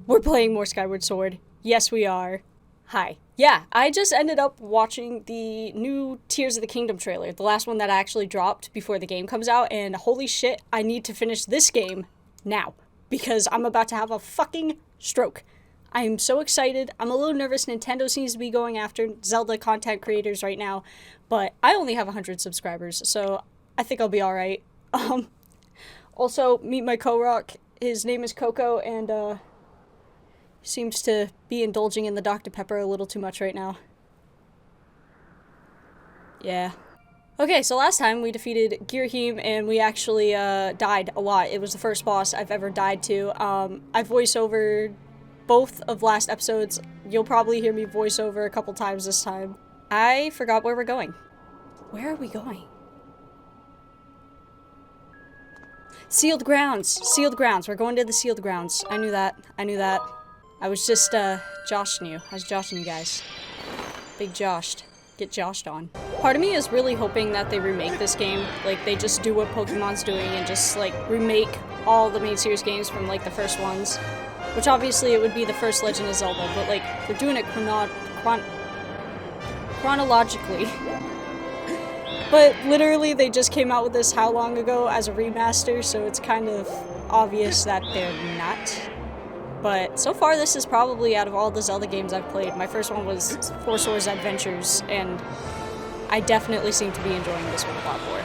We're playing more Skyward Sword. Yes, we are. Hi. Yeah, I just ended up watching the new Tears of the Kingdom trailer, the last one that actually dropped before the game comes out, and holy shit, I need to finish this game now, because I'm about to have a fucking stroke. I am so excited. I'm a little nervous. Nintendo seems to be going after Zelda content creators right now, but I only have 100 subscribers, so I think I'll be alright. Also, meet my co-rock. His name is Coco, and, seems to be indulging in the Dr. Pepper a little too much right now. Yeah. Okay, so last time we defeated Girahim and we actually died a lot. It was the first boss I've ever died to. I voice over both of last episodes. You'll probably hear me voice over a couple times this time. I forgot where we're going. Where are we going? Sealed grounds. Sealed grounds. We're going to the sealed grounds. I knew that. I knew that. I was just, joshing you. I was joshing you guys. Big joshed. Get joshed on. Part of me is really hoping that they remake this game. Like, they just do what Pokemon's doing and just, like, remake all the main series games from, like, the first ones. Which, obviously, it would be the first Legend of Zelda, but, like, they're doing it chronologically. But, literally, they just came out with this how long ago as a remaster, so it's kind of obvious that they're not. But so far, this is probably, out of all the Zelda games I've played, my first one was Four Swords Adventures, and I definitely seem to be enjoying this one a lot more.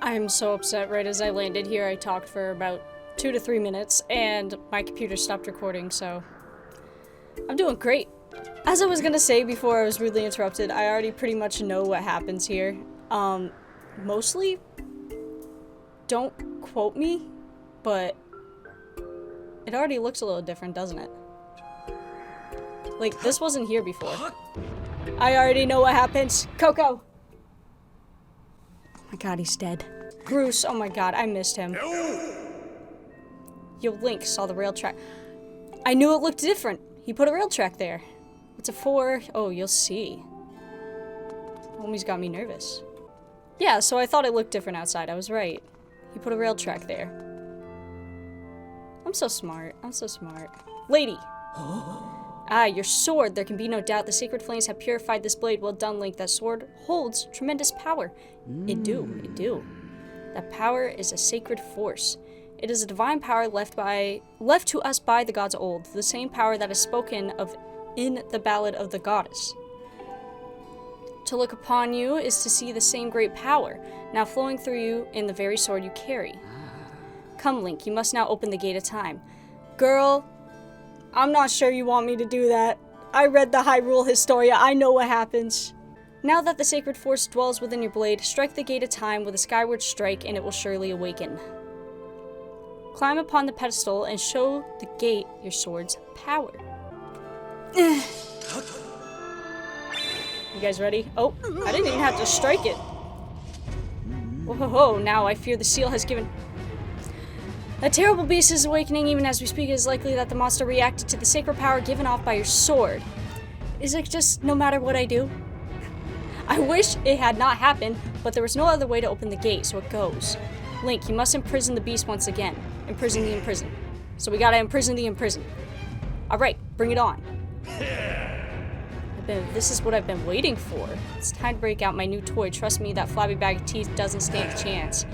I'm so upset. Right as I landed here, I talked for about 2 to 3 minutes, and my computer stopped recording, so I'm doing great. As I was gonna say before I was rudely interrupted, I already pretty much know what happens here. Mostly, don't quote me, but it already looks a little different, doesn't it? Like, this wasn't here before. I already know what happens. Coco! Oh my god, he's dead. Bruce, oh my god, I missed him. Yo, Link saw the rail track. I knew it looked different. He put a rail track there. What's it for? Oh, you'll see. Homie's got me nervous. Yeah, so I thought it looked different outside. I was right. He put a rail track there. I'm so smart. I'm so smart. Lady! Ah, your sword. There can be no doubt the sacred flames have purified this blade. Well done, Link. That sword holds tremendous power. It do. It do. That power is a sacred force. It is a divine power left to us by the gods of old. The same power that is spoken of in the Ballad of the Goddess. To look upon you is to see the same great power, now flowing through you in the very sword you carry. Come, Link, you must now open the gate of time. Girl, I'm not sure you want me to do that. I read the Hyrule Historia, I know what happens. Now that the sacred force dwells within your blade, strike the gate of time with a skyward strike and it will surely awaken. Climb upon the pedestal and show the gate your sword's power. You guys ready? Oh, I didn't even have to strike it. Whoa, now I fear the seal has given... A terrible beast is awakening even as we speak. It is likely that the monster reacted to the sacred power given off by your sword. Is it just no matter what I do? I wish it had not happened, but there was no other way to open the gate, so it goes. Link, you must imprison the beast once again. Imprison the imprisoned. So we gotta imprison the imprisoned. Alright, bring it on. This is what I've been waiting for. It's time to break out my new toy. Trust me, that flabby bag of teeth doesn't stand a chance.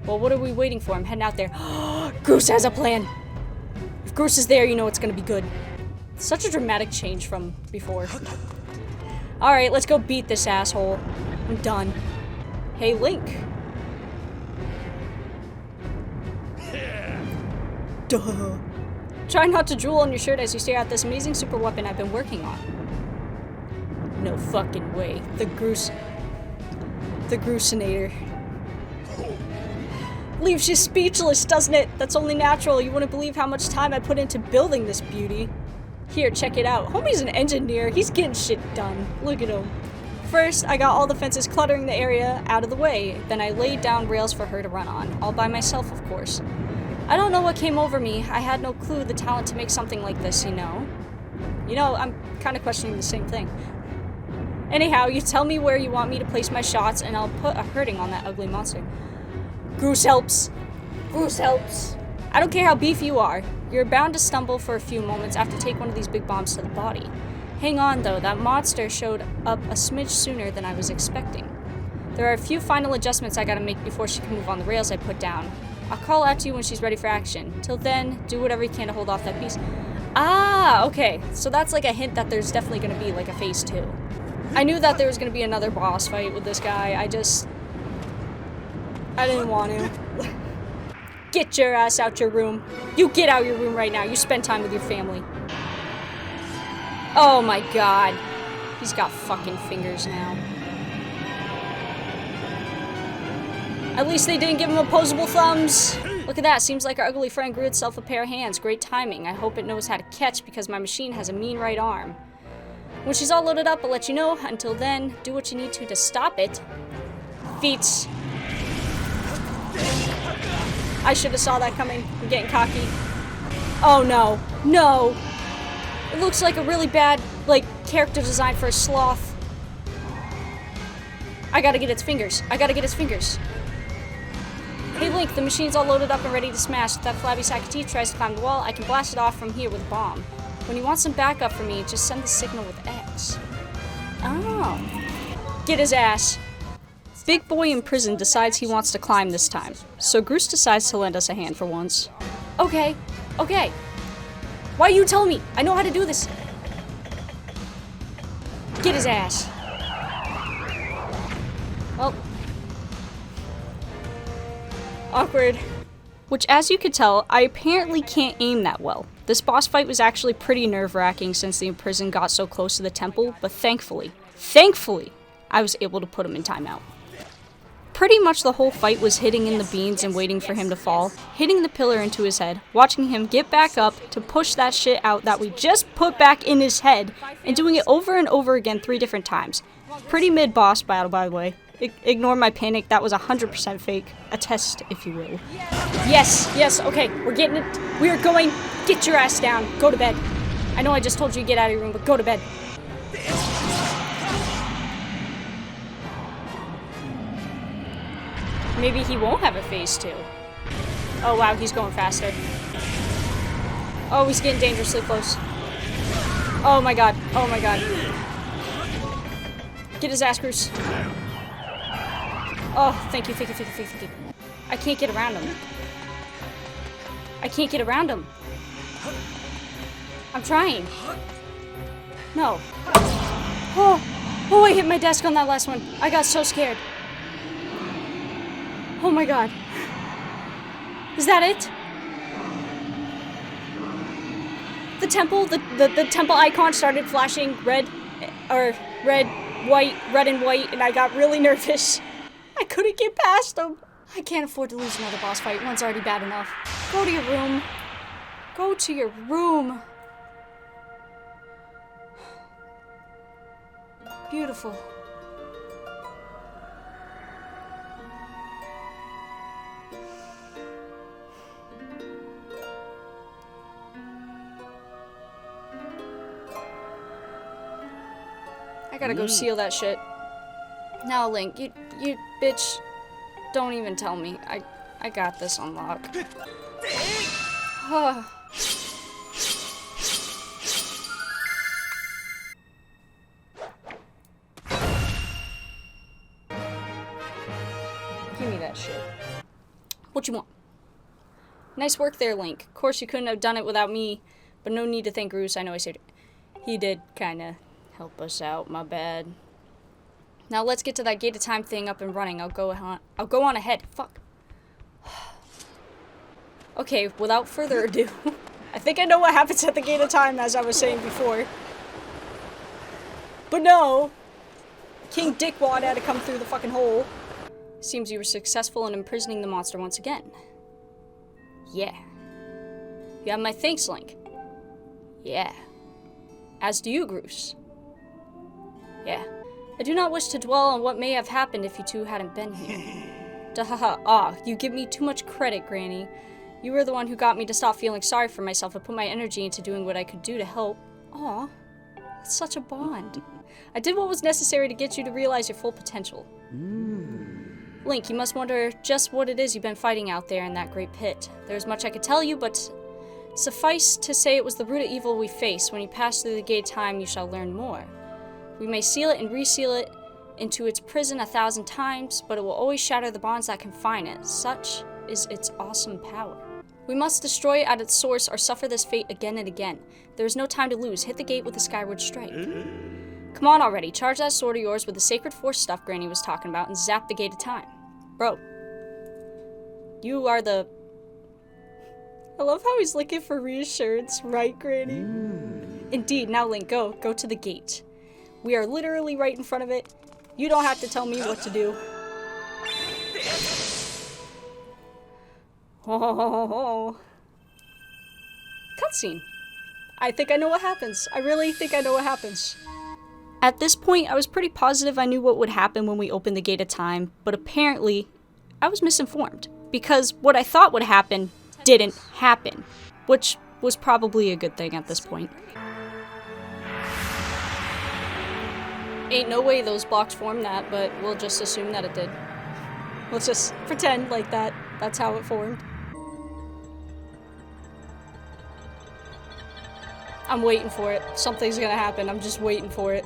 Well, what are we waiting for? I'm heading out there. Goose has a plan. If Goose is there, you know it's gonna be good. Such a dramatic change from before. Alright, let's go beat this asshole. I'm done. Hey, Link. Duh. Try not to drool on your shirt as you stare at this amazing super weapon I've been working on. No fucking way. The Gruesinator. Leaves you speechless, doesn't it? That's only natural. You wouldn't believe how much time I put into building this beauty. Here, check it out. Homie's an engineer. He's getting shit done. Look at him. First, I got all the fences cluttering the area out of the way. Then I laid down rails for her to run on. All by myself, of course. I don't know what came over me. I had no clue the talent to make something like this, you know? You know, I'm kind of questioning the same thing. Anyhow, you tell me where you want me to place my shots, and I'll put a hurting on that ugly monster. Goose helps. Goose helps. I don't care how beefy you are. You're bound to stumble for a few moments after take one of these big bombs to the body. Hang on though, that monster showed up a smidge sooner than I was expecting. There are a few final adjustments I gotta make before she can move on the rails I put down. I'll call out to you when she's ready for action. Till then, do whatever you can to hold off that beast. Ah, okay. So that's like a hint that there's definitely gonna be like a phase 2. I knew that there was gonna be another boss fight with this guy. I didn't want to. Get your ass out your room. You get out your room right now. You spend time with your family. Oh my god. He's got fucking fingers now. At least they didn't give him opposable thumbs. Look at that. Seems like our ugly friend grew itself a pair of hands. Great timing. I hope it knows how to catch because my machine has a mean right arm. When she's all loaded up, I'll let you know. Until then, do what you need to stop it. Feats. I should have saw that coming. I'm getting cocky. Oh no. No. It looks like a really bad, like, character design for a sloth. I gotta get its fingers. I gotta get its fingers. Hey Link, the machine's all loaded up and ready to smash. If that flabby sack of teeth tries to climb the wall, I can blast it off from here with a bomb. When you want some backup from me, just send the signal with X. Oh. Get his ass. Big boy Imprisoned decides he wants to climb this time, so Groose decides to lend us a hand for once. Okay, okay. Why you tell me? I know how to do this. Get his ass. Well. Awkward. Which, as you could tell, I apparently can't aim that well. This boss fight was actually pretty nerve-wracking since the Imprisoned got so close to the temple, but thankfully, I was able to put him in timeout. Pretty much the whole fight was hitting in the beans and waiting for him to fall, hitting the pillar into his head, watching him get back up to push that shit out that we just put back in his head, and doing it over and over again 3 different times. Pretty mid-boss battle, by the way. Ignore my panic, that was 100% fake. A test, if you will. Yes, yes, okay, we're getting it. We're going. Get your ass down. Go to bed. I know I just told you to get out of your room, but go to bed. Maybe he won't have a phase 2. Oh wow, he's going faster. Oh, he's getting dangerously close. Oh my god, oh my god. Get his ass, Groose. Oh, thank you, thank you, thank you, thank you. I can't get around him. I can't get around him. I'm trying. No. Oh, I hit my desk on that last one. I got so scared. Oh my god. Is that it? The temple, the temple icon started flashing red, red and white, and I got really nervous. I couldn't get past them. I can't afford to lose another boss fight. One's already bad enough. Go to your room. Go to your room. Beautiful. I gotta go seal that shit. Now, Link, you bitch, don't even tell me. I got this on lock. Give me that shit. What you want? Nice work there, Link. Of course, you couldn't have done it without me, but no need to thank Groose. I know I said he did kinda help us out. My bad. Now let's get to that gate of time thing up and running. I'll go on ahead. Fuck. Okay, without further ado, I think I know what happens at the gate of time, as I was saying before. But no! King Dickwad had to come through the fucking hole. Seems you were successful in imprisoning the monster once again. Yeah. You have my thanks, Link. Yeah. As do you, Groose. Yeah. I do not wish to dwell on what may have happened if you two hadn't been here. You give me too much credit, Granny. You were the one who got me to stop feeling sorry for myself and put my energy into doing what I could do to help. Aw, that's such a bond. I did what was necessary to get you to realize your full potential. Link, you must wonder just what it is you've been fighting out there in that great pit. There's much I could tell you, but Suffice to say it was the root of evil we face. When you pass through the gate of time, you shall learn more. We may seal it and reseal it into its prison 1,000 times, but it will always shatter the bonds that confine it. Such is its awesome power. We must destroy it at its source or suffer this fate again and again. There is no time to lose. Hit the gate with a skyward strike. Come on already. Charge that sword of yours with the sacred force stuff Granny was talking about and zap the gate of time. Bro. You are the... I love how he's looking for reassurance, right, Granny? Indeed. Now, Link, go. Go to the gate. We are literally right in front of it. You don't have to tell me what to do. Oh. Cutscene. I think I know what happens. I really think I know what happens. At this point, I was pretty positive I knew what would happen when we opened the gate of time, but apparently, I was misinformed. Because what I thought would happen didn't happen, which was probably a good thing at this point. Ain't no way those blocks formed that, but we'll just assume that it did. Let's just pretend like that's how it formed. I'm waiting for it. Something's gonna happen. I'm just waiting for it.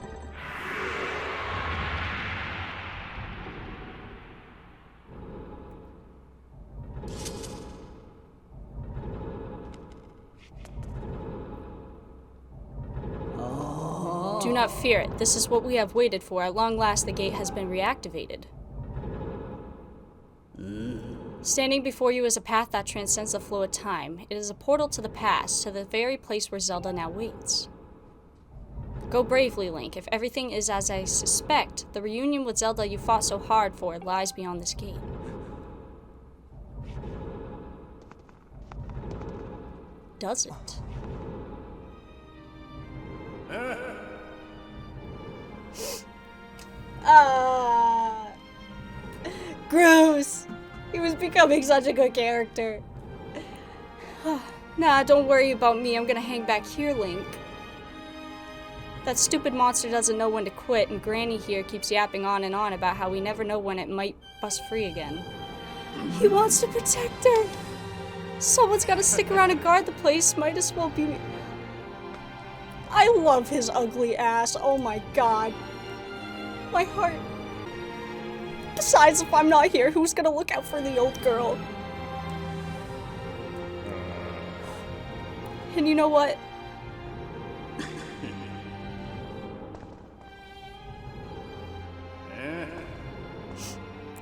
Do not fear it. This is what we have waited for. At long last, the gate has been reactivated. Standing before you is a path that transcends the flow of time. It is a portal to the past, to the very place where Zelda now waits. Go bravely, Link. If everything is as I suspect, the reunion with Zelda you fought so hard for lies beyond this gate. Does it? Gross! He was becoming such a good character. Nah, don't worry about me. I'm gonna hang back here, Link. That stupid monster doesn't know when to quit, and Granny here keeps yapping on and on about how we never know when it might bust free again. He wants to protect her! Someone's gotta stick around and guard the place. Might as well be me. I love his ugly ass. Oh my god. My heart. Besides, if I'm not here, who's gonna look out for the old girl? And you know what?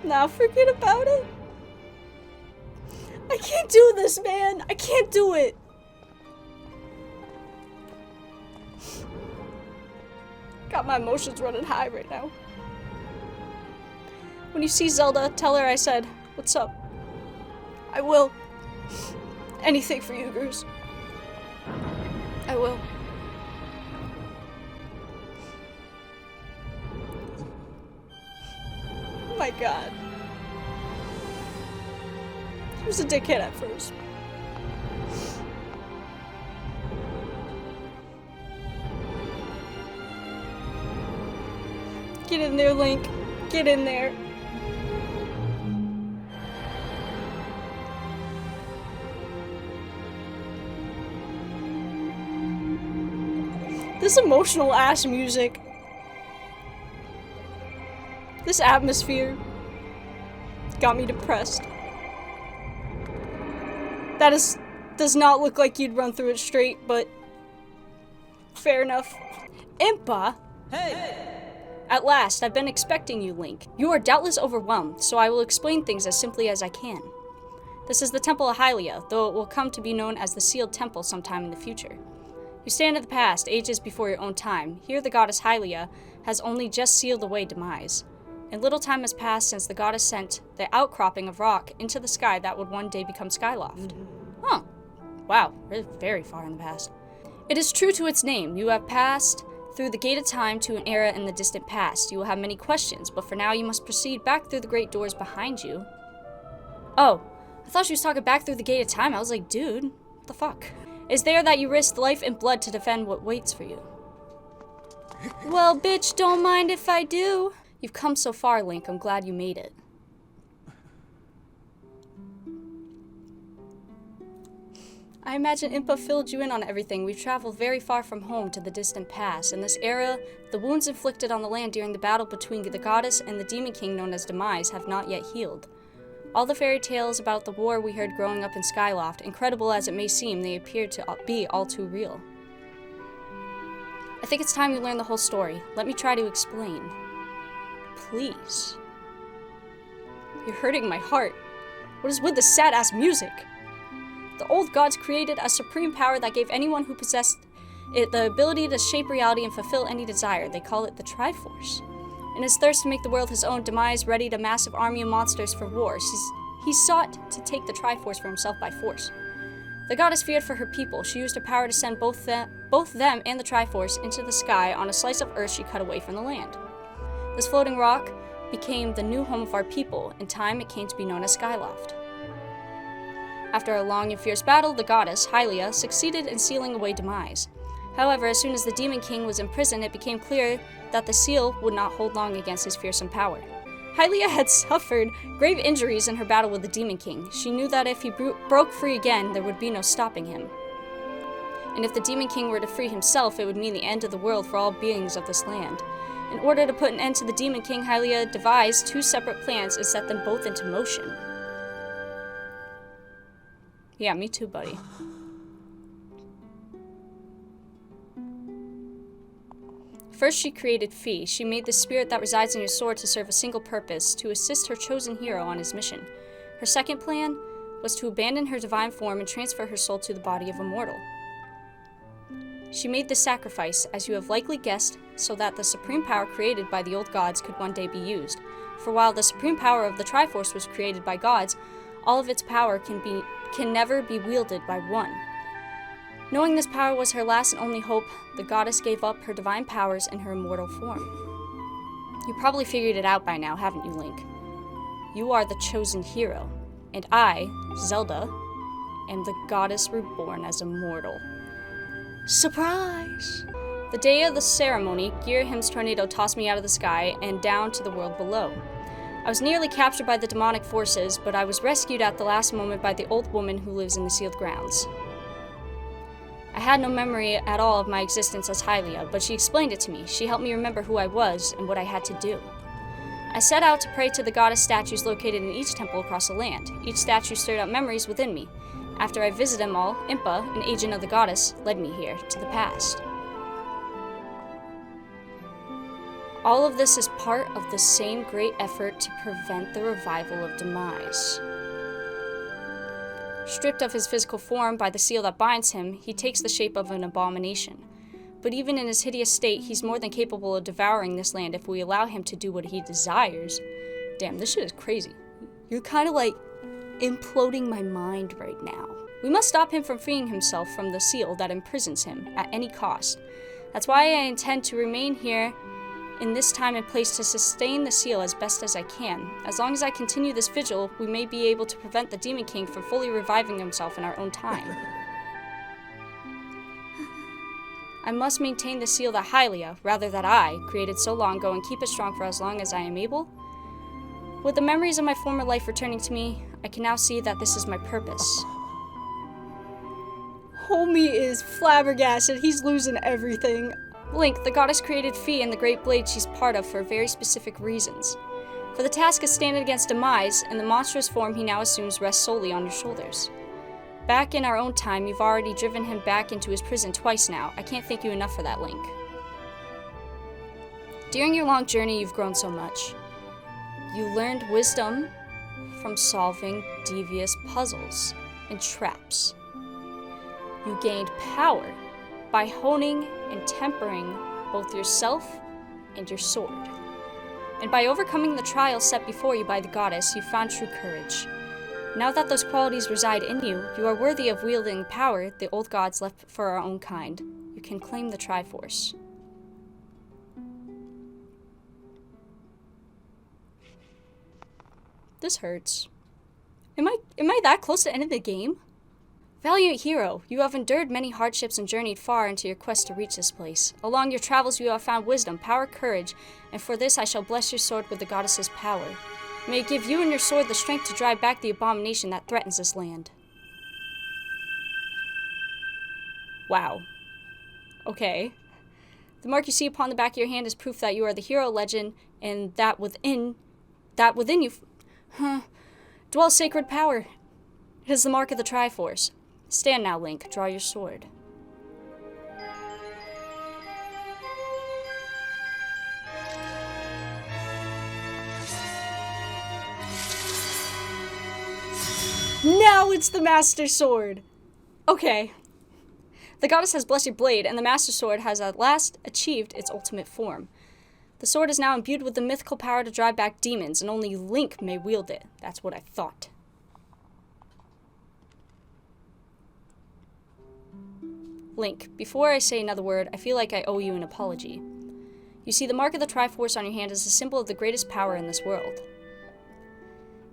Now forget about it. I can't do this, man. I can't do it. Got my emotions running high right now. When you see Zelda, tell her I said, "What's up?" I will. Anything for you, Groose. I will. Oh my god. He was a dickhead at first. Get in there, Link. Get in there. This emotional ass music. This atmosphere got me depressed. That does not look like you'd run through it straight, but fair enough. Impa? Hey! At last, I've been expecting you, Link. You are doubtless overwhelmed, so I will explain things as simply as I can. This is the Temple of Hylia, though it will come to be known as the Sealed Temple sometime in the future. You stand in the past, ages before your own time. Here the goddess Hylia has only just sealed away demise. And little time has passed since the goddess sent the outcropping of rock into the sky that would one day become Skyloft. Huh. Wow, really very far in the past. It is true to its name. You have passed through the gate of time to an era in the distant past. You will have many questions, but for now you must proceed back through the great doors behind you. Oh, I thought she was talking back through the gate of time. I was like, dude, what the fuck? It's there that you risk life and blood to defend what waits for you. Well, bitch, don't mind if I do. You've come so far, Link. I'm glad you made it. I imagine Impa filled you in on everything. We've traveled very far from home to the distant past. In this era, the wounds inflicted on the land during the battle between the goddess and the demon king known as Demise have not yet healed. All the fairy tales about the war we heard growing up in Skyloft, incredible as it may seem, they appear to be all too real. I think it's time you learn the whole story. Let me try to explain. Please. You're hurting my heart. What is with the sad-ass music? The old gods created a supreme power that gave anyone who possessed it the ability to shape reality and fulfill any desire. They call it the Triforce. In his thirst to make the world his own, Demise readied a massive army of monsters for war. He sought to take the Triforce for himself by force. The goddess feared for her people. She used her power to send both them and the Triforce into the sky on a slice of earth she cut away from the land. This floating rock became the new home of our people. In time, it came to be known as Skyloft. After a long and fierce battle, the goddess, Hylia, succeeded in sealing away Demise. However, as soon as the Demon King was imprisoned, it became clear that the seal would not hold long against his fearsome power. Hylia had suffered grave injuries in her battle with the Demon King. She knew that if he broke free again, there would be no stopping him. And if the Demon King were to free himself, it would mean the end of the world for all beings of this land. In order to put an end to the Demon King, Hylia devised 2 separate plans and set them both into motion. Yeah, me too, buddy. First, she created Fi. She made the spirit that resides in your sword to serve a single purpose, to assist her chosen hero on his mission. Her second plan was to abandon her divine form and transfer her soul to the body of a mortal. She made this sacrifice, as you have likely guessed, so that the supreme power created by the old gods could one day be used. For while the supreme power of the Triforce was created by gods, all of its power can never be wielded by one. Knowing this power was her last and only hope, the goddess gave up her divine powers in her immortal form. You probably figured it out by now, haven't you, Link? You are the chosen hero, and I, Zelda, am the goddess reborn as a mortal. Surprise! The day of the ceremony, Girahim's tornado tossed me out of the sky and down to the world below. I was nearly captured by the demonic forces, but I was rescued at the last moment by the old woman who lives in the sealed grounds. I had no memory at all of my existence as Hylia, but she explained it to me. She helped me remember who I was and what I had to do. I set out to pray to the goddess statues located in each temple across the land. Each statue stirred up memories within me. After I visited them all, Impa, an agent of the goddess, led me here, to the past. All of this is part of the same great effort to prevent the revival of Demise. Stripped of his physical form by the seal that binds him, he takes the shape of an abomination. But even in his hideous state, he's more than capable of devouring this land if we allow him to do what he desires. Damn, this shit is crazy. You're kind of like imploding my mind right now. We must stop him from freeing himself from the seal that imprisons him at any cost. That's why I intend to remain here in this time and place to sustain the seal as best as I can. As long as I continue this vigil, we may be able to prevent the Demon King from fully reviving himself in our own time. I must maintain the seal that Hylia, rather that I, created so long ago and keep it strong for as long as I am able. With the memories of my former life returning to me, I can now see that this is my purpose. Homie is flabbergasted. He's losing everything. Link, the goddess created Fi and the great blade she's part of for very specific reasons. For the task of standing against Demise, and the monstrous form he now assumes rests solely on your shoulders. Back in our own time, you've already driven him back into his prison twice now. I can't thank you enough for that, Link. During your long journey, you've grown so much. You learned wisdom from solving devious puzzles and traps. You gained power by honing and tempering both yourself and your sword. And by overcoming the trials set before you by the goddess, you found true courage. Now that those qualities reside in you, you are worthy of wielding power the old gods left for our own kind. You can claim the Triforce. This hurts. Am I that close to ending the game? Valiant hero, you have endured many hardships and journeyed far into your quest to reach this place. Along your travels you have found wisdom, power, courage, and for this I shall bless your sword with the goddess's power. May it give you and your sword the strength to drive back the abomination that threatens this land. Wow. Okay. The mark you see upon the back of your hand is proof that you are the hero legend, and that within you dwells sacred power. It is the mark of the Triforce. Stand now, Link. Draw your sword. Now it's the Master Sword! Okay. The goddess has blessed your blade, and the Master Sword has at last achieved its ultimate form. The sword is now imbued with the mythical power to drive back demons, and only Link may wield it. That's what I thought. Link, before I say another word, I feel like I owe you an apology. You see, the mark of the Triforce on your hand is a symbol of the greatest power in this world.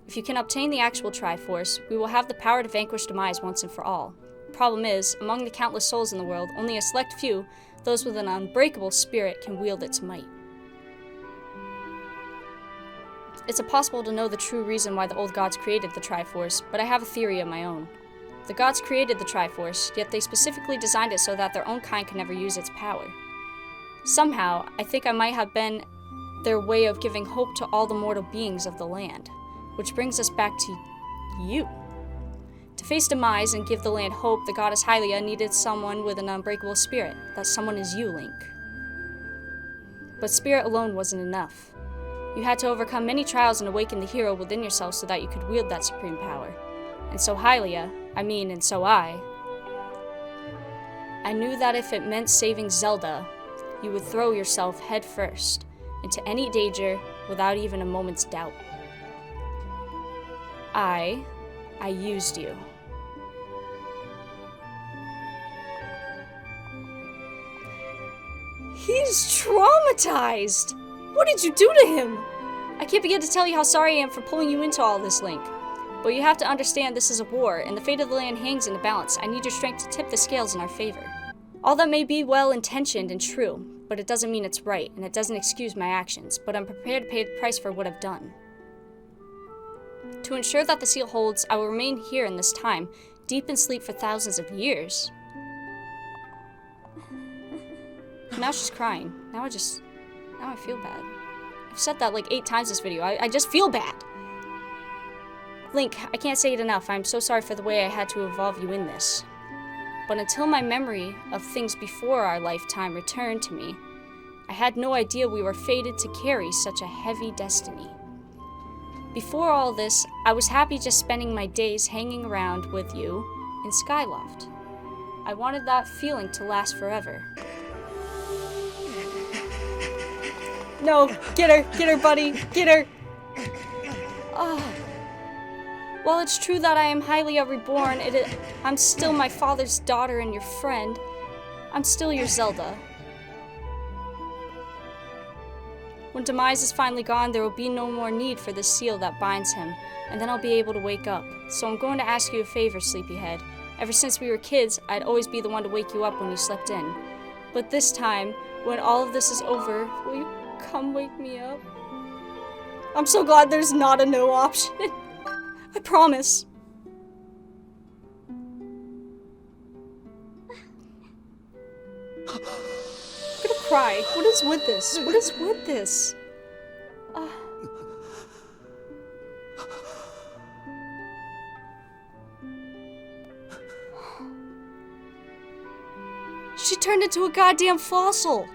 If you can obtain the actual Triforce, we will have the power to vanquish demise once and for all. The problem is, among the countless souls in the world, only a select few, those with an unbreakable spirit, can wield its might. It's impossible to know the true reason why the old gods created the Triforce, but I have a theory of my own. The gods created the Triforce, yet they specifically designed it so that their own kind could never use its power. Somehow, I think I might have been their way of giving hope to all the mortal beings of the land. Which brings us back to you. To face demise and give the land hope, the goddess Hylia needed someone with an unbreakable spirit. That someone is you, Link. But spirit alone wasn't enough. You had to overcome many trials and awaken the hero within yourself so that you could wield that supreme power. And so Hylia, and so I knew that if it meant saving Zelda, you would throw yourself headfirst into any danger without even a moment's doubt. I used you. He's traumatized! What did you do to him? I can't begin to tell you how sorry I am for pulling you into all this, Link. But you have to understand this is a war, and the fate of the land hangs in the balance. I need your strength to tip the scales in our favor. All that may be well-intentioned and true, but it doesn't mean it's right, and it doesn't excuse my actions, but I'm prepared to pay the price for what I've done. To ensure that the seal holds, I will remain here in this time, deep in sleep for thousands of years. Now she's crying. Now I feel bad. I've said that like 8 times this video. I just feel bad. Link, I can't say it enough. I'm so sorry for the way I had to involve you in this. But until my memory of things before our lifetime returned to me, I had no idea we were fated to carry such a heavy destiny. Before all this, I was happy just spending my days hanging around with you in Skyloft. I wanted that feeling to last forever. No, get her, buddy, get her! While it's true that I am Hylia reborn, I'm still my father's daughter and your friend. I'm still your Zelda. When Demise is finally gone, there will be no more need for the seal that binds him, and then I'll be able to wake up. So I'm going to ask you a favor, Sleepyhead. Ever since we were kids, I'd always be the one to wake you up when you slept in. But this time, when all of this is over, will you come wake me up? I'm so glad there's not a no option. I promise. I'm gonna cry. What is with this? What is with this? She turned into a goddamn fossil.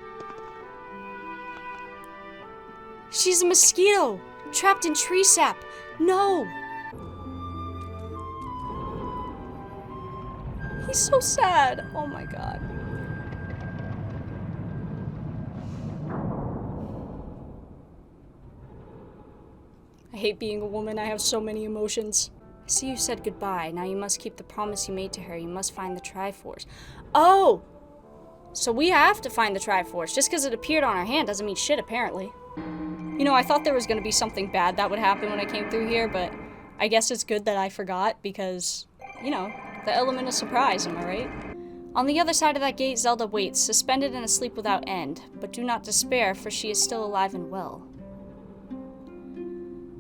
She's a mosquito, trapped in tree sap. No. He's so sad. Oh my god. I hate being a woman. I have so many emotions. I see you said goodbye. Now you must keep the promise you made to her. You must find the Triforce. Oh! So we have to find the Triforce. Just because it appeared on our hand doesn't mean shit, apparently. You know, I thought there was going to be something bad that would happen when I came through here, but I guess it's good that I forgot because, you know, the element of surprise, am I right? On the other side of that gate, Zelda waits, suspended in a sleep without end. But do not despair, for she is still alive and well.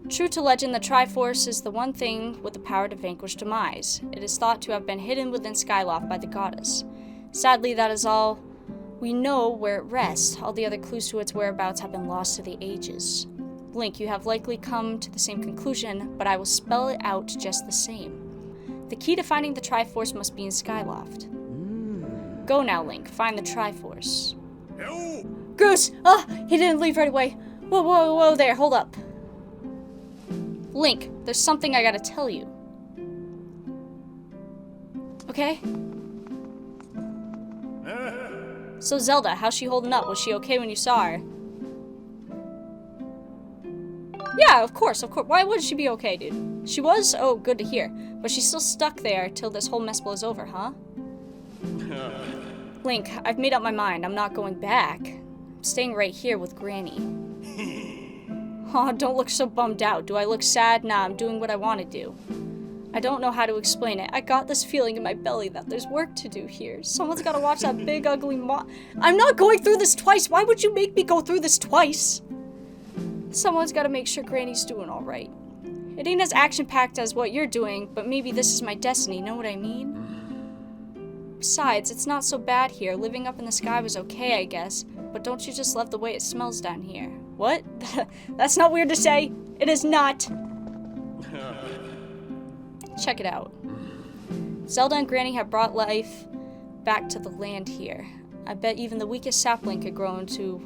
True to legend, the Triforce is the one thing with the power to vanquish demise. It is thought to have been hidden within Skyloft by the goddess. Sadly, that is all we know where it rests. All the other clues to its whereabouts have been lost to the ages. Link, you have likely come to the same conclusion, but I will spell it out just the same. The key to finding the Triforce must be in Skyloft. Go now, Link. Find the Triforce. Goose! Ah! He didn't leave right away. Whoa, whoa, whoa there. Hold up. Link, there's something I gotta tell you. Okay? So Zelda, how's she holding up? Was she okay when you saw her? Yeah, of course. Why would she be okay, dude? She was? Oh, good to hear. But she's still stuck there till this whole mess blows over, huh? Link, I've made up my mind. I'm not going back. I'm staying right here with Granny. Aw, don't look so bummed out. Do I look sad? Nah, I'm doing what I want to do. I don't know how to explain it. I got this feeling in my belly that there's work to do here. Someone's gotta watch that big, ugly I'm not going through this twice! Why would you make me go through this twice? Someone's gotta make sure Granny's doing alright. It ain't as action-packed as what you're doing, but maybe this is my destiny, know what I mean? Besides, it's not so bad here. Living up in the sky was okay, I guess. But don't you just love the way it smells down here? What? That's not weird to say. It is not. Check it out. Zelda and Granny have brought life back to the land here. I bet even the weakest sapling could grow into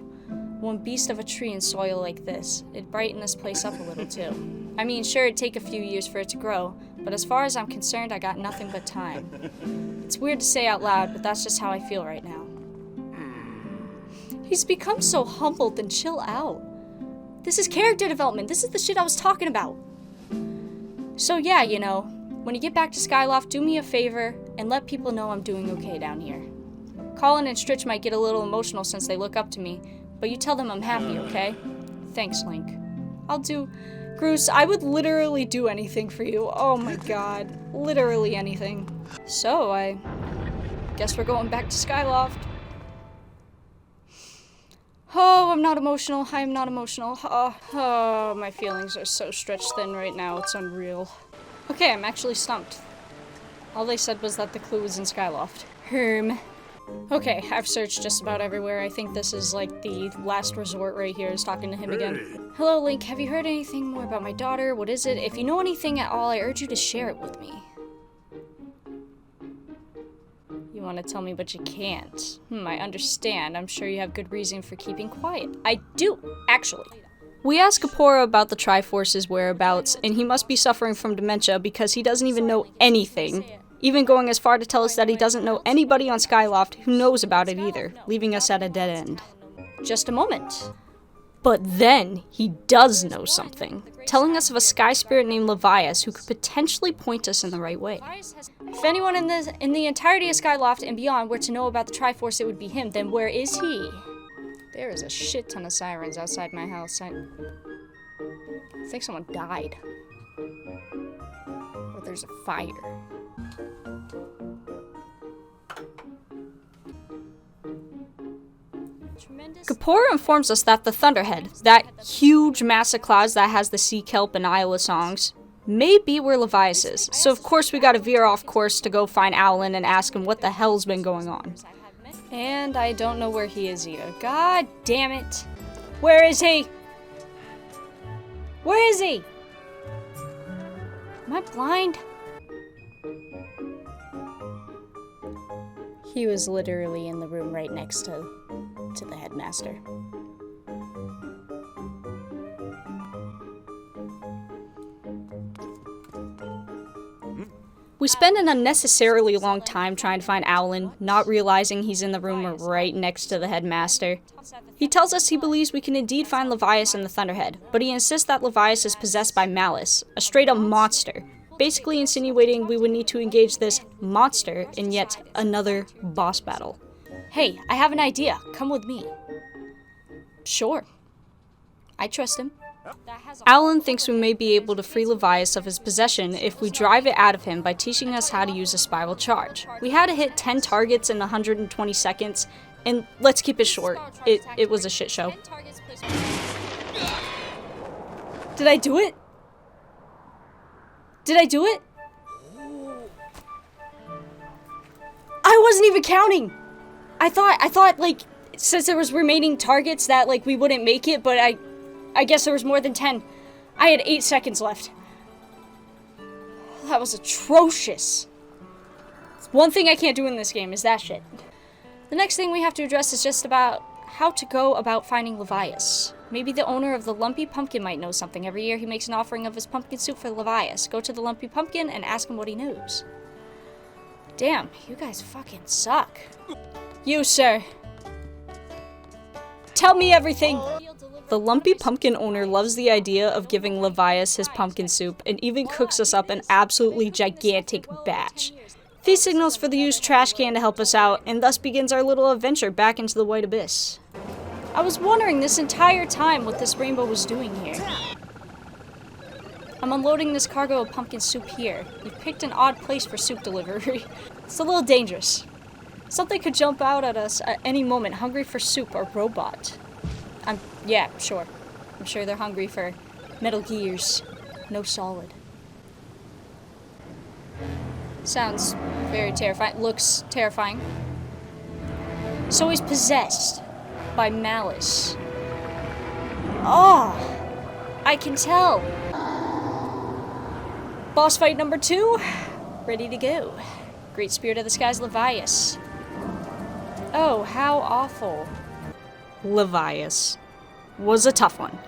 one beast of a tree in soil like this. It'd brighten this place up a little too. I mean, sure, it'd take a few years for it to grow, but as far as I'm concerned, I got nothing but time. It's weird to say out loud, but that's just how I feel right now. He's become so humbled and chill out. This is character development. This is the shit I was talking about. So yeah, you know, when you get back to Skyloft, do me a favor and let people know I'm doing okay down here. Colin and Stritch might get a little emotional since they look up to me, but you tell them I'm happy, okay? Thanks, Link. I'll do... Groose, I would literally do anything for you. Oh my god. Literally anything. So, I guess we're going back to Skyloft. Oh, I'm not emotional. I am not emotional. Oh, my feelings are so stretched thin right now. It's unreal. Okay, I'm actually stumped. All they said was that the clue was in Skyloft. Okay, I've searched just about everywhere. I think this is like the last resort right here, is talking to him again. Hello, Link. Have you heard anything more about my daughter? What is it? If you know anything at all, I urge you to share it with me. You want to tell me, but you can't. I understand. I'm sure you have good reason for keeping quiet. I do, actually. We asked Kapora about the Triforce's whereabouts, and he must be suffering from dementia because he doesn't even know anything. Even going as far to tell us that he doesn't know anybody on Skyloft who knows about it either, leaving us at a dead end. Just a moment. But then, he does know something, telling us of a sky spirit named Levias who could potentially point us in the right way. If anyone in the entirety of Skyloft and beyond were to know about the Triforce, it would be him. Then where is he? There is a shit ton of sirens outside my house. I think someone died. Or there's a fire. Kapora informs us that the Thunderhead, that huge mass of clouds that has the sea kelp and Isla songs, may be where Levias is. So of course we gotta veer off course to go find Owlin and ask him what the hell's been going on. And I don't know where he is either. God damn it. Where is he? Where is he? Am I blind? He was literally in the room right next to the headmaster. We spend an unnecessarily long time trying to find Owlin, not realizing he's in the room right next to the headmaster. He tells us he believes we can indeed find Levias and the Thunderhead, but he insists that Levias is possessed by Malice, a straight-up monster, basically insinuating we would need to engage this monster in yet another boss battle. Hey, I have an idea. Come with me. Sure. I trust him. Owlin thinks we may be able to free Levias of his possession if we drive it out of him by teaching us how to use a spiral charge. We had to hit 10 targets in 120 seconds, and let's keep it short. It was a shit show. Did I do it? Did I do it? I wasn't even counting! I thought, like, since there was remaining targets that, like, we wouldn't make it, but I guess there was more than 10. I had 8 seconds left. That was atrocious. One thing I can't do in this game is that shit. The next thing we have to address is just about how to go about finding Levias. Maybe the owner of the Lumpy Pumpkin might know something. Every year he makes an offering of his pumpkin soup for Levias. Go to the Lumpy Pumpkin and ask him what he knows. Damn, you guys fucking suck. You, sir. Tell me everything! The Lumpy Pumpkin owner loves the idea of giving Levias his pumpkin soup and even cooks us up an absolutely gigantic batch. He signals for the used trash can to help us out, and thus begins our little adventure back into the White Abyss. I was wondering this entire time what this rainbow was doing here. I'm unloading this cargo of pumpkin soup here. You've picked an odd place for soup delivery. It's a little dangerous. Something could jump out at us at any moment, hungry for soup or robot. Yeah, sure. I'm sure they're hungry for Metal Gears. No solid. Sounds very terrifying. Looks terrifying. So he's possessed by malice. Oh, I can tell. Boss fight number 2. Ready to go. Great Spirit of the Skies, Levias. Oh, how awful. Levias was a tough one.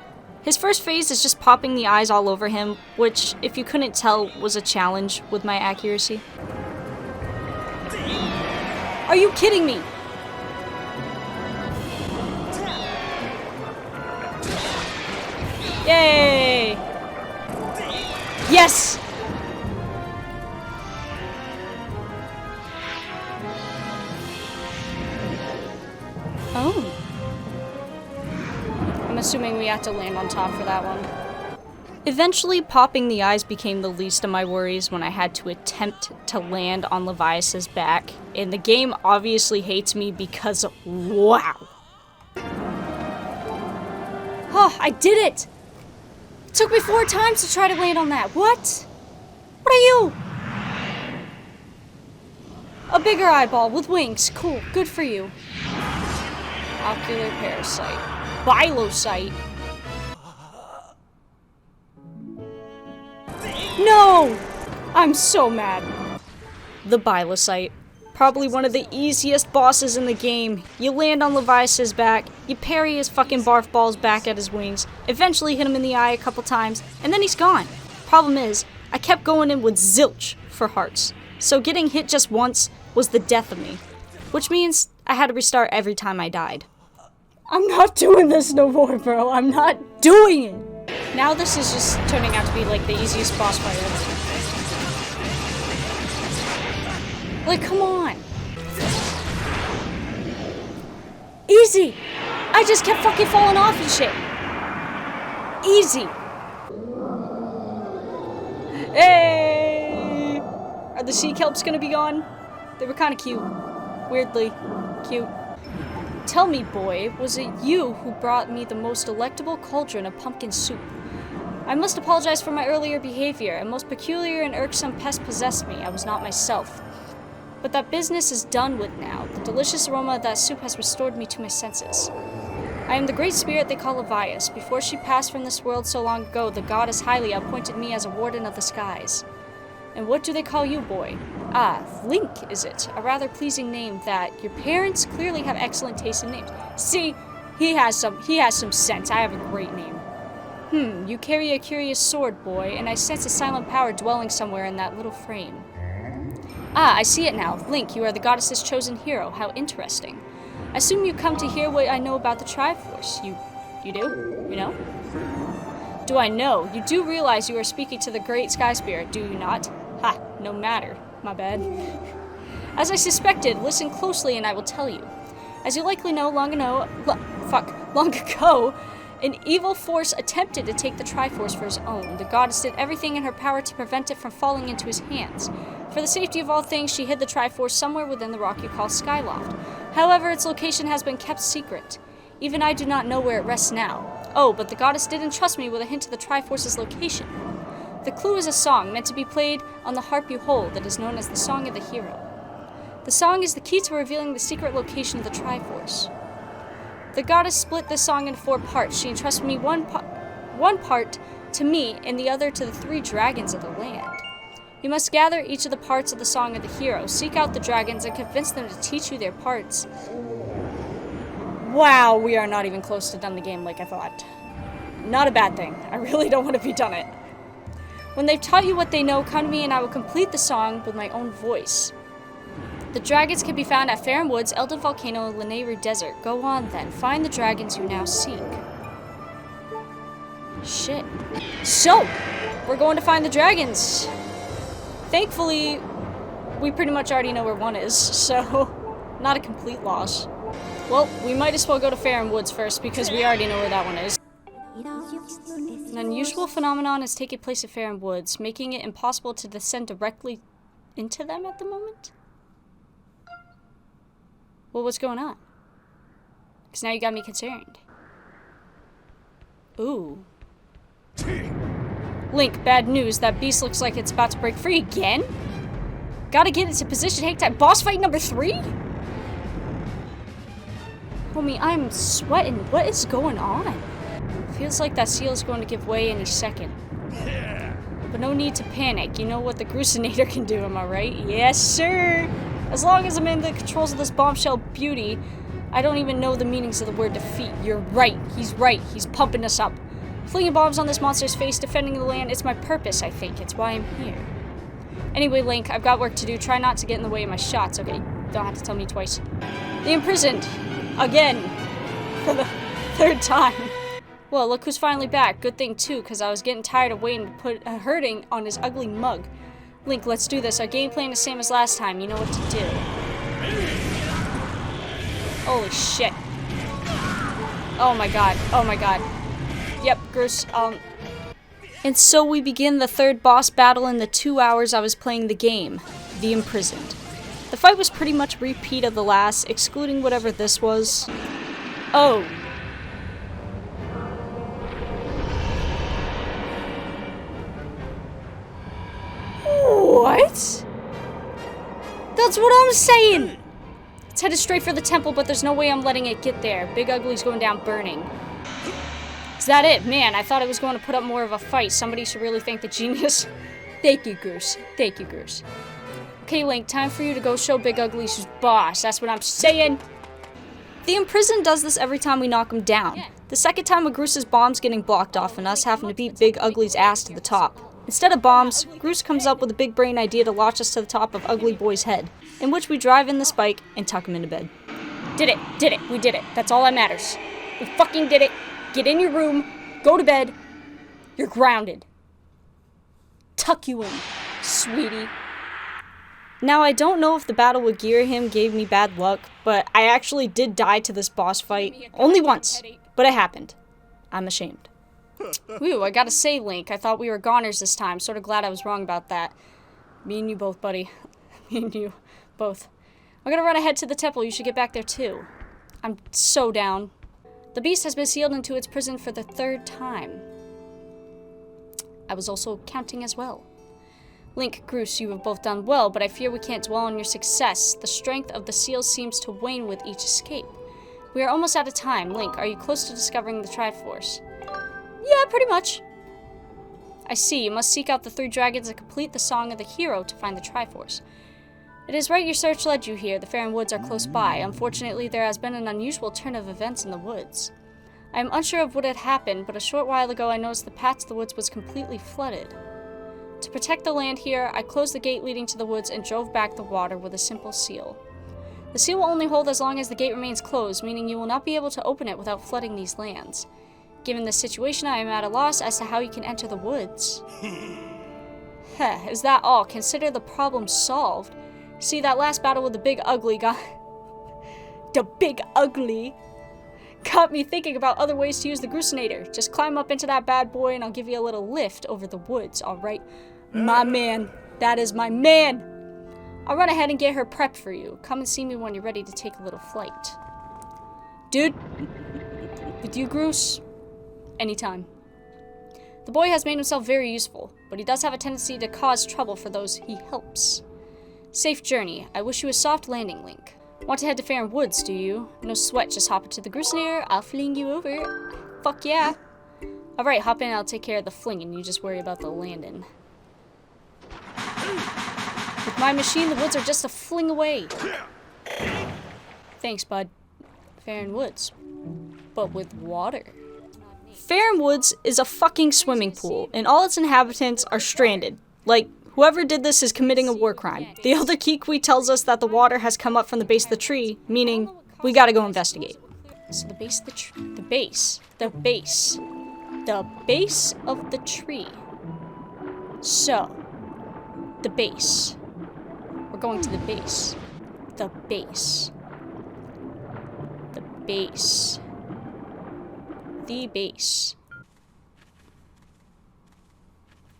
His first phase is just popping the eyes all over him, which, if you couldn't tell, was a challenge with my accuracy. Are you kidding me? Yay! Yes! Oh. I'm assuming we have to land on top for that one. Eventually, popping the eyes became the least of my worries when I had to attempt to land on Levias's back, and the game obviously hates me because, wow. Oh, I did it! It took me 4 times to try to land on that. What? What are you? A bigger eyeball with wings. Cool. Good for you. Ocular parasite. Bilocyte. No! I'm so mad. The Bilocyte. Probably one of the easiest bosses in the game. You land on Levias's back, you parry his fucking barf balls back at his wings, eventually hit him in the eye a couple times, and then he's gone. Problem is, I kept going in with zilch for hearts, so getting hit just once was the death of me, which means I had to restart every time I died. I'm not doing this no more, bro. I'm not doing it. Now this is just turning out to be like the easiest boss fight ever. Like, come on. Easy. I just kept fucking falling off and shit. Easy. Hey! Are the sea kelps gonna be gone? They were kind of cute. Weirdly cute. Tell me, boy, was it you who brought me the most delectable cauldron of pumpkin soup? I must apologize for my earlier behavior. A most peculiar and irksome pest possessed me. I was not myself. But that business is done with now. The delicious aroma of that soup has restored me to my senses. I am the great spirit they call Levias. Before she passed from this world so long ago, the goddess Hylia appointed me as a warden of the skies. And what do they call you, boy? Ah, Link, is it? A rather pleasing name that your parents clearly have excellent taste in names. See, he has some sense. I have a great name. You carry a curious sword, boy, and I sense a silent power dwelling somewhere in that little frame. Ah, I see it now. Link, you are the goddess's chosen hero. How interesting. I assume you come to hear what I know about the Triforce. You do? You know? Do I know? You do realize you are speaking to the great sky spirit, do you not? Ha, no matter. My bad. As I suspected, listen closely and I will tell you. As you likely know, long ago, an evil force attempted to take the Triforce for his own. The goddess did everything in her power to prevent it from falling into his hands. For the safety of all things, she hid the Triforce somewhere within the rock you call Skyloft. However, its location has been kept secret. Even I do not know where it rests now. Oh, but the goddess did entrust me with a hint of the Triforce's location. The clue is a song meant to be played on the harp you hold that is known as the Song of the Hero. The song is the key to revealing the secret location of the Triforce. The goddess split this song into 4 parts. She entrusted me one part to me and the other to the 3 dragons of the land. You must gather each of the parts of the song of the hero, seek out the dragons, and convince them to teach you their parts. Wow, we are not even close to done the game like I thought. Not a bad thing. I really don't want to be done it. When they've taught you what they know, come to me and I will complete the song with my own voice. The dragons can be found at Farum Woods, Elden Volcano, and Lanayru Desert. Go on then, find the dragons you now seek. Shit. So, we're going to find the dragons. Thankfully, we pretty much already know where one is, so not a complete loss. Well, we might as well go to Farum Woods first because we already know where that one is. An unusual phenomenon is taking place at Farum Woods, making it impossible to descend directly into them at the moment. Well, what's going on? Because now you got me concerned. Ooh. Link, bad news. That beast looks like it's about to break free again. Gotta get into position. Hang tight. Boss fight number 3? Homie, I'm sweating. What is going on? Feels like that seal is going to give way any second. But no need to panic. You know what the Grusinator can do, am I right? Yes, sir! As long as I'm in the controls of this bombshell beauty, I don't even know the meanings of the word defeat. You're right. He's right. He's pumping us up. Flinging bombs on this monster's face, defending the land, it's my purpose, I think. It's why I'm here. Anyway, Link, I've got work to do. Try not to get in the way of my shots, okay? Don't have to tell me twice. The Imprisoned. Again. For the 3rd time. Well, look who's finally back. Good thing, too, because I was getting tired of waiting to put a hurting on his ugly mug. Link, let's do this. Our game plan is the same as last time. You know what to do. Holy shit. Oh my god. Oh my god. Yep, Grus, And so we begin the 3rd boss battle in the 2 hours I was playing the game, The Imprisoned. The fight was pretty much a repeat of the last, excluding whatever this was. Oh. What? That's what I'm saying! It's headed straight for the temple, but there's no way I'm letting it get there. Big Ugly's going down burning. Is that it? Man, I thought it was going to put up more of a fight. Somebody should really thank the genius. Thank you, Grus. Thank you, Grus. Okay, Link, time for you to go show Big Ugly's boss. That's what I'm saying. The Imprisoned does this every time we knock him down. The second time with Grus's bombs getting blocked off and us having to beat Big Ugly's ass to the top. Instead of bombs, Grus comes up with a big brain idea to launch us to the top of Ugly Boy's head, in which we drive in the spike and tuck him into bed. Did it. Did it. We did it. That's all that matters. We fucking did it. Get in your room, go to bed, you're grounded. Tuck you in, sweetie. Now, I don't know if the battle with Girahim gave me bad luck, but I actually did die to this boss fight. Only once, but it happened. I'm ashamed. Whew, I gotta say, Link, I thought we were goners this time. Sort of glad I was wrong about that. Me and you both, buddy. Me and you both. I'm gonna run ahead to the temple. You should get back there, too. I'm so down. The beast has been sealed into its prison for the 3rd time. I was also counting as well. Link, Grus, you have both done well, but I fear we can't dwell on your success. The strength of the seal seems to wane with each escape. We are almost out of time. Link, are you close to discovering the Triforce? Yeah, pretty much. I see. You must seek out the 3 dragons and complete the song of the hero to find the Triforce. It is right your search led you here. The Farum Woods are close by. Unfortunately, there has been an unusual turn of events in the woods. I am unsure of what had happened, but a short while ago I noticed the path to the woods was completely flooded. To protect the land here, I closed the gate leading to the woods and drove back the water with a simple seal. The seal will only hold as long as the gate remains closed, meaning you will not be able to open it without flooding these lands. Given this situation, I am at a loss as to how you can enter the woods. Heh, is that all? Consider the problem solved. See, that last battle with the Big Ugly got... the Big Ugly got me thinking about other ways to use the Grusinator. Just climb up into that bad boy and I'll give you a little lift over the woods, alright? My man. That is my man. I'll run ahead and get her prepped for you. Come and see me when you're ready to take a little flight. Dude, with you, Grus? Anytime. The boy has made himself very useful, but he does have a tendency to cause trouble for those he helps. Safe journey. I wish you a soft landing, Link. Want to head to Fair Woods, do you? No sweat, just hop into the Grusinator. I'll fling you over. Fuck yeah. Alright, hop in and I'll take care of the fling and you just worry about the landing. With my machine, the woods are just a fling away. Thanks, bud. Fair Woods. But with water. Fair Woods is a fucking swimming pool, and all its inhabitants are stranded. Like, whoever did this is committing a war crime. The Elder Kikwi tells us that the water has come up from the base of the tree, meaning we gotta go investigate. So the base of the base of the tree. So, the base. We're going to the base. The base. The base. The base.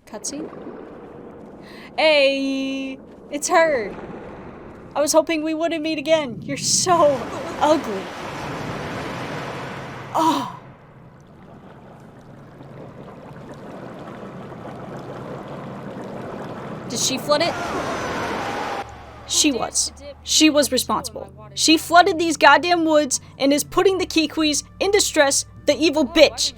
Cutscene? Hey! It's her! I was hoping we wouldn't meet again. You're so ugly. Oh. Did she flood it? She was. She was responsible. She flooded these goddamn woods and is putting the Kikwis in distress, the evil bitch.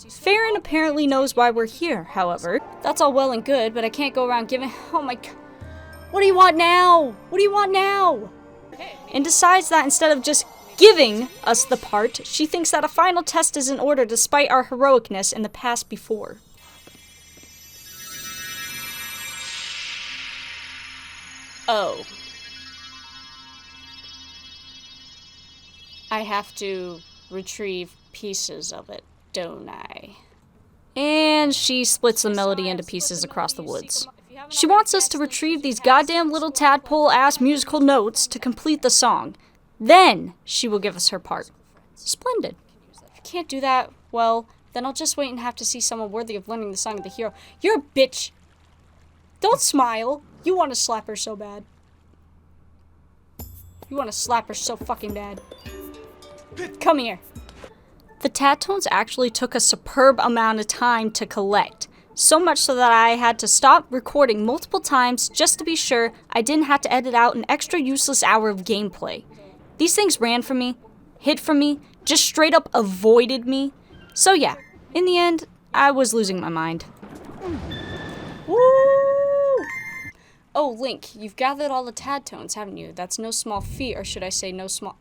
Farron apparently knows why we're here, however. That's all well and good, but I can't go around giving— oh my god. What do you want now? What do you want now? And decides that instead of just giving us the part, she thinks that a final test is in order despite our heroicness in the past before. Oh. I have to retrieve pieces of it, don't I? And she splits the melody into pieces across the woods. She wants us to retrieve these goddamn little tadpole-ass musical notes to complete the song. Then she will give us her part. Splendid. If you can't do that, well, then I'll just wait and have to see someone worthy of learning the song of the hero. You're a bitch! Don't smile! You want to slap her so bad. You want to slap her so fucking bad. Come here. The Tadtones actually took a superb amount of time to collect. So much so that I had to stop recording multiple times just to be sure I didn't have to edit out an extra useless hour of gameplay. These things ran from me, hid from me, just straight up avoided me. So yeah, in the end, I was losing my mind. Woo! Oh, Link, you've gathered all the Tadtones, haven't you? That's no small feat, or should I say no small—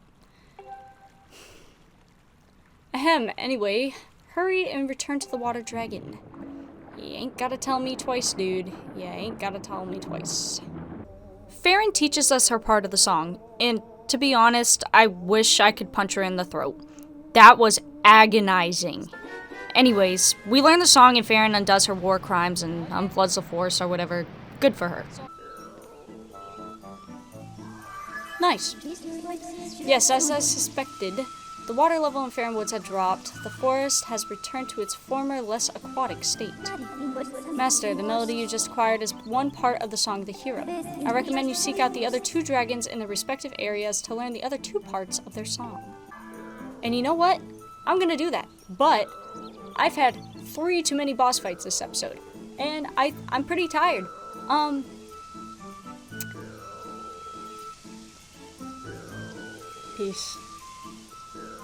Ahem, anyway, hurry and return to the water dragon. You ain't gotta tell me twice, dude. You ain't gotta tell me twice. Farron teaches us her part of the song, and to be honest, I wish I could punch her in the throat. That was agonizing. Anyways, we learn the song and Farron undoes her war crimes and unfloods the forest or whatever. Good for her. Nice. Yes, as I suspected, the water level in Fair Woods had dropped. The forest has returned to its former, less aquatic state. Master, the melody you just acquired is one part of the song of the hero. I recommend you seek out the other two dragons in their respective areas to learn the other two parts of their song. And you know what? I'm gonna do that. But I've had 3 too many boss fights this episode. And I'm pretty tired. Peace.